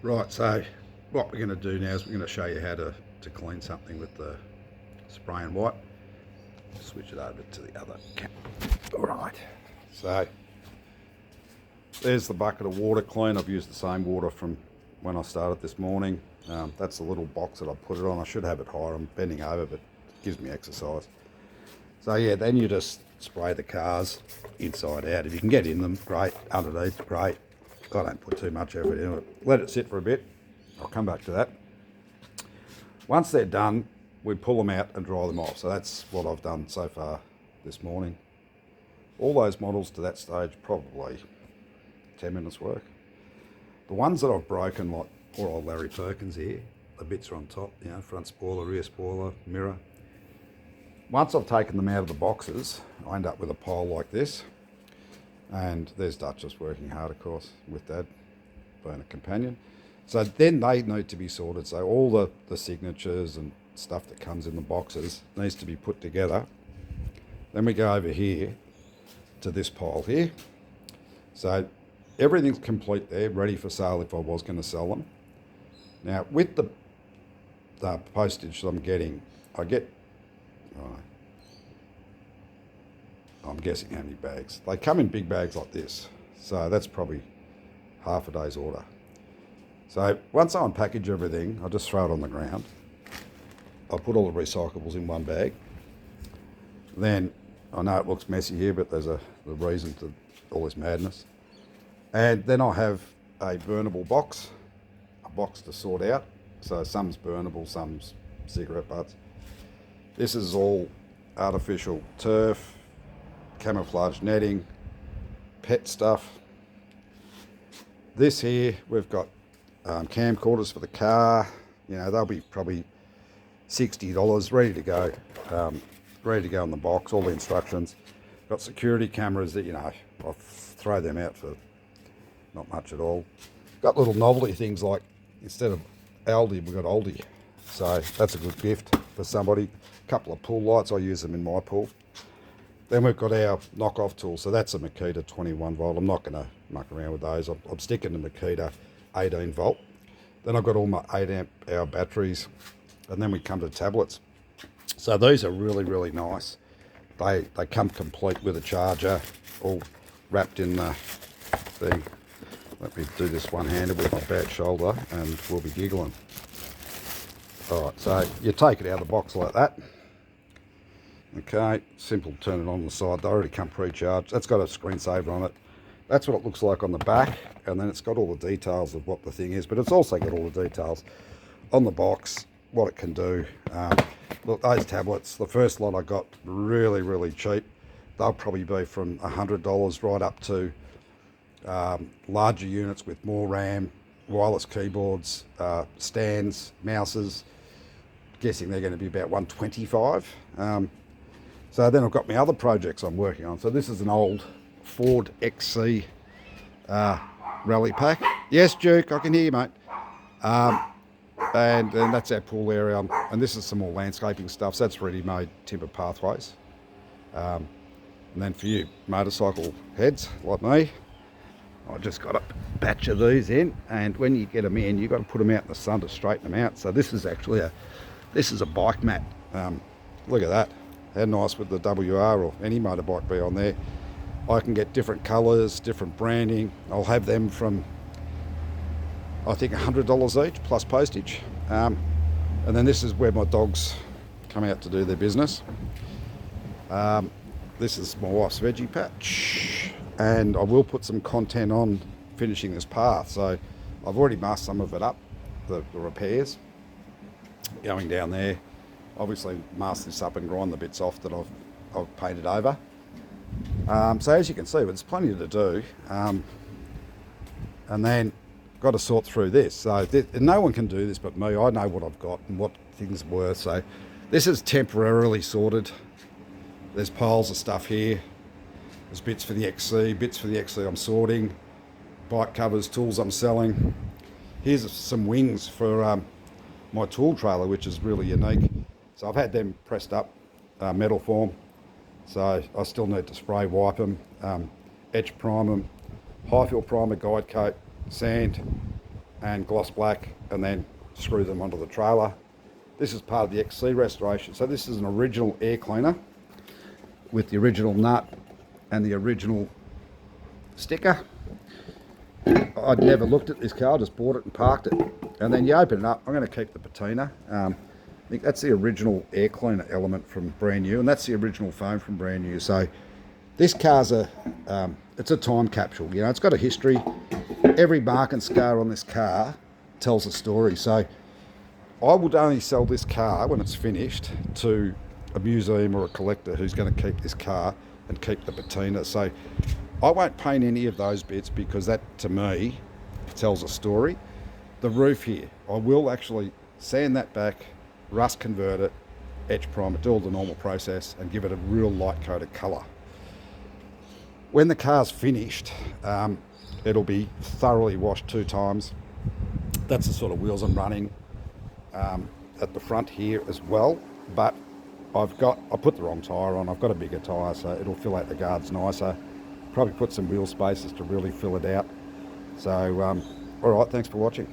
Right, so what we're going to do now is we're going to show you how to clean something with the spray and wipe. Switch it over to the other camera. All right, so there's the bucket of water clean. I've used the same water from when I started this morning. That's the little box that I put it on. I should have it higher. I'm bending over, but it gives me exercise. So yeah, then you just spray the cars inside out. If you can get in them, great. Underneath, great. I don't put too much effort into it. Let it sit for a bit. I'll come back to that. Once they're done, we pull them out and dry them off. So that's what I've done so far this morning. All those models to that stage, probably 10 minutes work. The ones that I've broken, like poor old Larry Perkins here, the bits are on top, you know, front spoiler, rear spoiler, mirror. Once I've taken them out of the boxes, I end up with a pile like this. And there's Duchess working hard, of course, with Dad, being a companion. So then they need to be sorted. So all the signatures and stuff that comes in the boxes needs to be put together. Then we go over here to this pile here. So everything's complete there, ready for sale if I was going to sell them. Now, with the postage that I'm getting, I get, I'm guessing how many bags. They come in big bags like this. So that's probably half a day's order. So once I unpackage everything, I just throw it on the ground. I put all the recyclables in one bag. Then, I know it looks messy here, but there's the reason to all this madness. And then I have a burnable box, a box to sort out. So some's burnable, some's cigarette butts. This is all artificial turf, camouflage netting, pet stuff. This here, we've got camcorders for the car. You know, they'll be probably $60, ready to go. Ready to go in the box, all the instructions. Got security cameras that, you know, I'll throw them out for not much at all. Got little novelty things like, instead of Aldi, we've got Aldi. So that's a good gift for somebody. A couple of pool lights, I use them in my pool. Then we've got our knockoff tool. So that's a Makita 21 volt. I'm not going to muck around with those. I'm sticking the Makita 18 volt. Then I've got all my 8 amp hour batteries. And then we come to tablets. So these are really, really nice. They come complete with a charger, all wrapped in the thing. Let me do this one-handed with my bad shoulder and we'll be giggling. All right, so you take it out of the box like that. Okay, simple, turn it on the side. They already come pre-charged. That's got a screensaver on it. That's what it looks like on the back, and then it's got all the details of what the thing is, but it's also got all the details on the box, what it can do. Look, those tablets, the first lot I got really, really cheap. They'll probably be from $100 right up to larger units with more RAM, wireless keyboards, stands, mouses. Guessing they're going to be about $125. So then I've got my other projects I'm working on. So this is an old Ford XC rally pack. Yes, Duke, I can hear you, mate. And then that's our pool area. And this is some more landscaping stuff. So that's ready-made timber pathways. And then for you motorcycle heads like me, I just got a batch of these in. And when you get them in, you've got to put them out in the sun to straighten them out. So this is actually a bike mat. Look at that. How nice would the WR or any motorbike be on there? I can get different colours, different branding. I'll have them from, I think, $100 each plus postage. And then this is where my dogs come out to do their business. This is my wife's veggie patch. And I will put some content on finishing this path. So I've already masked some of it up, the repairs. Going down there, obviously mask this up and grind the bits off that I've painted over. So as you can see, there's plenty to do. And then got to sort through this. So no one can do this but me. I know what I've got and what things are worth. So this is temporarily sorted. There's piles of stuff here. There's bits for the XC, I'm sorting. Bike covers, tools I'm selling. Here's some wings for my tool trailer, which is really unique. So I've had them pressed up, metal form. So I still need to spray wipe them, etch prime them, high fill primer, guide coat, sand, and gloss black, and then screw them onto the trailer. This is part of the XC restoration. So this is an original air cleaner with the original nut and the original sticker. I'd never looked at this car, just bought it and parked it. And then you open it up. I'm going to keep the patina. I think that's the original air cleaner element from brand new, and that's the original foam from brand new. So this car's it's a time capsule. You know, it's got a history. Every mark and scar on this car tells a story. So I would only sell this car when it's finished to a museum or a collector who's going to keep this car and keep the patina. So I won't paint any of those bits because that, to me, tells a story. The roof here, I will actually sand that back, rust convert it, etch prime it, do all the normal process and give it a real light coated colour. When the car's finished, it'll be thoroughly washed 2 times. That's the sort of wheels I'm running at the front here as well, but I put the wrong tyre on. I've got a bigger tyre, so it'll fill out the guards nicer. Probably put some wheel spaces to really fill it out. So, all right, thanks for watching.